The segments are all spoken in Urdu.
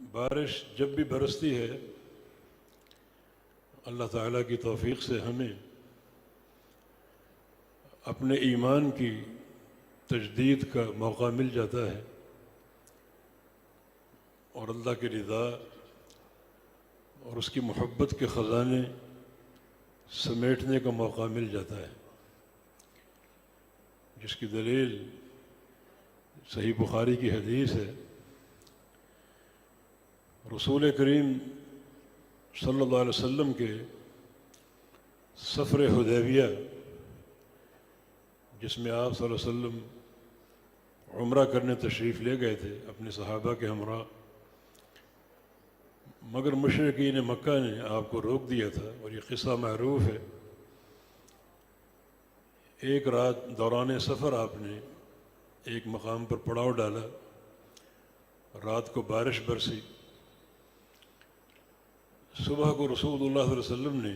بارش جب بھی برستی ہے اللہ تعالیٰ کی توفیق سے ہمیں اپنے ایمان کی تجدید کا موقع مل جاتا ہے اور اللہ کی رضا اور اس کی محبت کے خزانے سمیٹنے کا موقع مل جاتا ہے، جس کی دلیل صحیح بخاری کی حدیث ہے۔ رسول کریم صلی اللہ علیہ وسلم کے سفر حدیبیہ، جس میں آپ صلی اللہ علیہ وسلم عمرہ کرنے تشریف لے گئے تھے اپنے صحابہ کے ہمراہ، مگر مشرکین مکہ نے آپ کو روک دیا تھا، اور یہ قصہ معروف ہے۔ ایک رات دوران سفر آپ نے ایک مقام پر پڑاؤ ڈالا، رات کو بارش برسی، صبح کو رسول اللہ صلی اللہ علیہ وسلم نے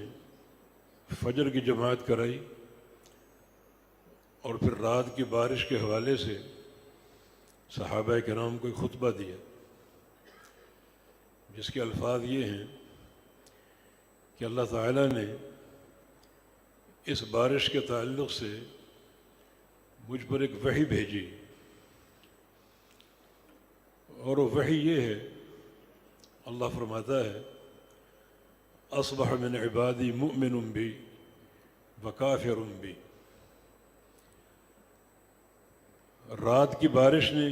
فجر کی جماعت کرائی اور پھر رات کی بارش کے حوالے سے صحابہ کرام کو ایک خطبہ دیا، جس کے الفاظ یہ ہیں کہ اللہ تعالیٰ نے اس بارش کے تعلق سے مجھ پر ایک وحی بھیجی، اور وہ وحی یہ ہے، اللہ فرماتا ہے اصبح من عبادی مؤمن بی وکافر بی۔ رات کی بارش نے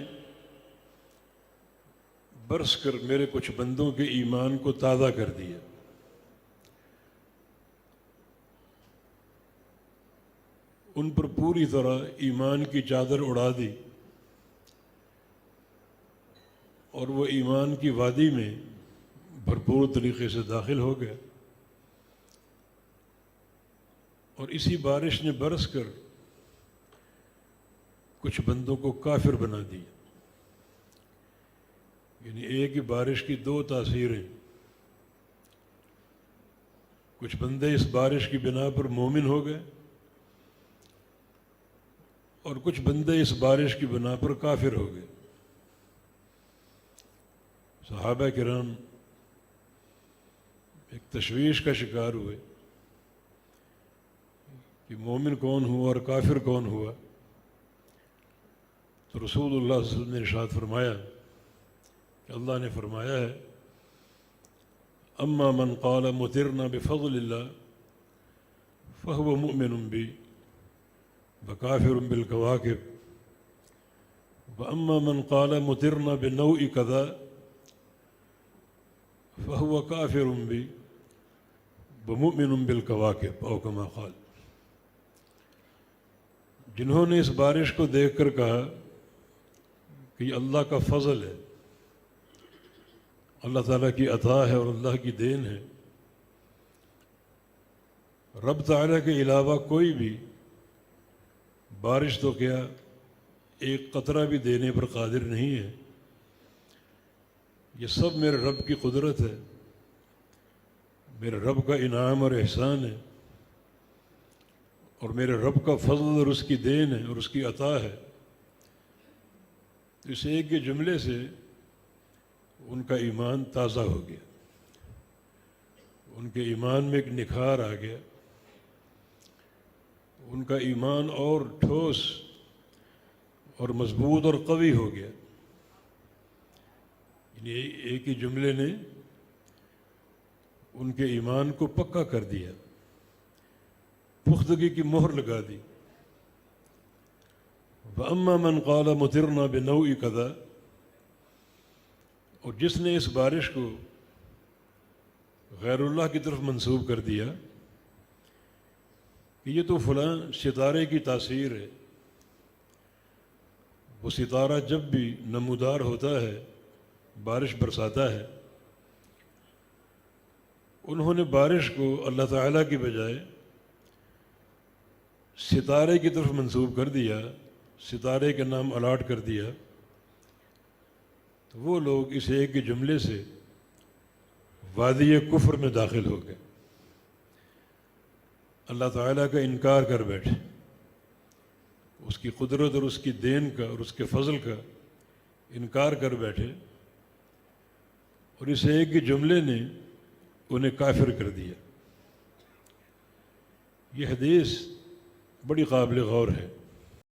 برس کر میرے کچھ بندوں کے ایمان کو تازہ کر دیا، ان پر پوری طرح ایمان کی چادر اڑا دی، اور وہ ایمان کی وادی میں بھرپور طریقے سے داخل ہو گیا، اور اسی بارش نے برس کر کچھ بندوں کو کافر بنا دیا۔ یعنی ایک ہی بارش کی دو تاثیریں، کچھ بندے اس بارش کی بنا پر مومن ہو گئے، اور کچھ بندے اس بارش کی بنا پر کافر ہو گئے۔ صحابہ کرام ایک تشویش کا شکار ہوئے کہ مومن کون ہوا اور کافر کون ہوا، تو رسول اللہ صلی اللہ علیہ وسلم نے ارشاد فرمایا کہ اللہ نے فرمایا ہے اما من قال مطرنا بفضل اللہ فهو مؤمن بی وکافر بالکواکب، واما من قال مطرنا بنوء کذا فهو کافر بی ومؤمن بالکواکب او کما قال۔ جنہوں نے اس بارش کو دیکھ کر کہا کہ یہ اللہ کا فضل ہے، اللہ تعالیٰ کی عطا ہے اور اللہ کی دین ہے، رب تعالیٰ کے علاوہ کوئی بھی بارش تو کیا ایک قطرہ بھی دینے پر قادر نہیں ہے، یہ سب میرے رب کی قدرت ہے، میرے رب کا انعام اور احسان ہے، اور میرے رب کا فضل اور اس کی دین ہے اور اس کی عطا ہے۔ تو اس ایک کے جملے سے ان کا ایمان تازہ ہو گیا، ان کے ایمان میں ایک نکھار آ گیا، ان کا ایمان اور ٹھوس اور مضبوط اور قوی ہو گیا۔ یعنی ایک ہی جملے نے ان کے ایمان کو پکا کر دیا، پختگی کی مہر لگا دی۔ وَأَمَّا مَنْ قَالَ مُطِرْنَا بِنَوْءِ كَذَا، اور جس نے اس بارش کو غیر اللہ کی طرف منسوب کر دیا کہ یہ تو فلاں ستارے کی تاثیر ہے، وہ ستارہ جب بھی نمودار ہوتا ہے بارش برساتا ہے، انہوں نے بارش کو اللہ تعالیٰ کی بجائے ستارے کی طرف منسوب کر دیا، ستارے کا نام الاٹ کر دیا، تو وہ لوگ اس ایک کے جملے سے وادی کفر میں داخل ہو گئے، اللہ تعالیٰ کا انکار کر بیٹھے، اس کی قدرت اور اس کی دین کا اور اس کے فضل کا انکار کر بیٹھے، اور اس ایک ہی جملے نے انہیں کافر کر دیا۔ یہ حدیث بڑی قابل غور ہے۔